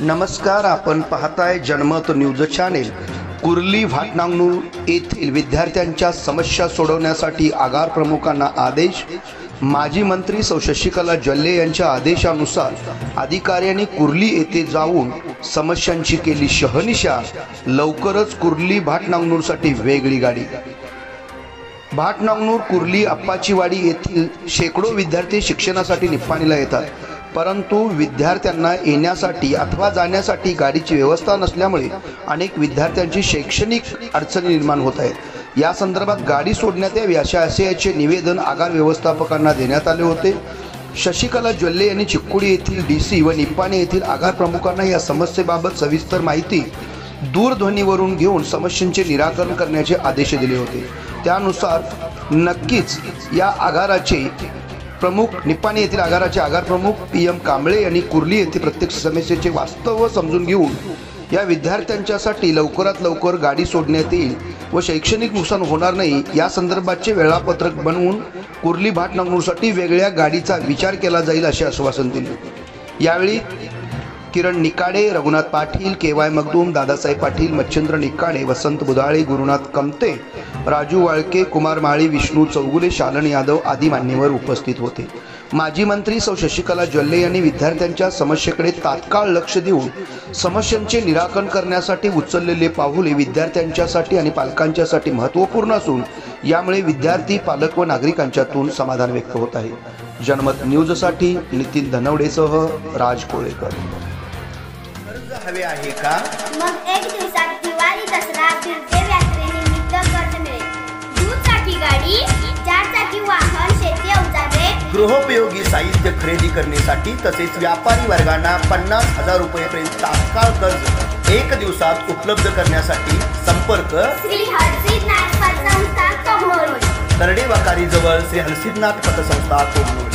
नमस्कार, आपण पाहताय जनमत न्यूज चॅनेल। कुर्ली भाटनांगनूर येथील विद्यार्थ्यांच्या समस्या सोडवण्यासाठी आगार प्रमुखांना आदेश। माजी मंत्री सौ शशिकला जल्ले यांच्या आदेशानुसार अधिकाऱ्यांनी कुर्ली येथे जाऊन समस्यांची केली शहानिशा। लवकरच कुर्ली भाटनांगनूरसाठी वेगळी गाडी। भाटनांगनूर कुर्ली अप्पाचीवाडी येथील शेकडो विद्यार्थी शिक्षणासाठी निप्पाणीला येतात, परंतु विद्यार्थ्यांना येण्यासाठी अथवा जाण्यासाठी गाडीची व्यवस्था नसल्यामुळे अनेक विद्यार्थ्यांची शैक्षणिक अडचणी निर्माण होत आहेत। या संदर्भात गाडी सोडण्यात यावी असे निवेदन आगार व्यवस्थापकांना देण्यात आले होते। शशिकला जल्ले यांनी चिक्कोडी येथील डीसी व निप्पाणी येथील आगार प्रमुखांना या समस्येबाबत सविस्तर माहिती दूरध्वनीवरून घेऊन समस्यांचे निराकरण करण्याचे आदेश दिले होते। त्यानुसार नक्कीच या आगाराचे प्रमुख निप्पाणी येथील आगाराचे आगार प्रमुख PM कांबळे यांनी कुर्ली येथे प्रत्येक समस्येचे वास्तव समजून घेऊन या विद्यार्थ्यांच्यासाठी लवकरात लवकर गाडी सोडण्यात येईल व शैक्षणिक नुकसान होणार नाही या संदर्भाचे वेळापत्रक बनवून कुर्ली भाटनांगनूरसाठी वेगळ्या गाडीचा विचार केला जाईल असे आश्वासन दिले। यावेळी किरण निकाडे, रघुनाथ पाटील, KY मगदूम, दादासाहेब पाटील, मच्छिंद्र निकाडे, वसंत बुधाळे, गुरुनाथ कमते, राजू वाळके, कुमार माळी, विष्णू चौगुले, शालन यादव आदी मान्यवर उपस्थित होते। माजी मंत्री सौ शशिकला जल्ले यांनी विद्यार्थ्यांच्या समस्येकडे तात्काळ लक्ष देऊन समस्यांचे निराकरण करण्यासाठी उचललेले पाऊल विद्यार्थ्यांच्यासाठी आणि पालकांच्यासाठी महत्त्वपूर्ण असून यामुळे विद्यार्थी, पालक व नागरिकांच्यातून समाधान व्यक्त होत आहे। जनमत न्यूजसाठी नितीन धनवडेसह राज कोळेकर। हवे आहे का? मग एक दिवसात दिवाळी, दसरा, तीर्थयात्रे निमित्त कर्ज मिळेल। दूधसाठी गाडी, 4 चाकी वाहन, शेती अवजारे, गृहोपयोगी साहित्य खरेदी करण्यासाठी तसेच व्यापारी वर्गांना 50,000 रुपयांपर्यंत तात्काळ कर्ज 1 दिवसात उपलब्ध करण्यासाठी संपर्क श्री हरसिद्धनाथ पतसंस्था कोगनोळी, तरडे वाकारी जवळ श्री हरसिद्धनाथ पतसंस्था कोगनोळी।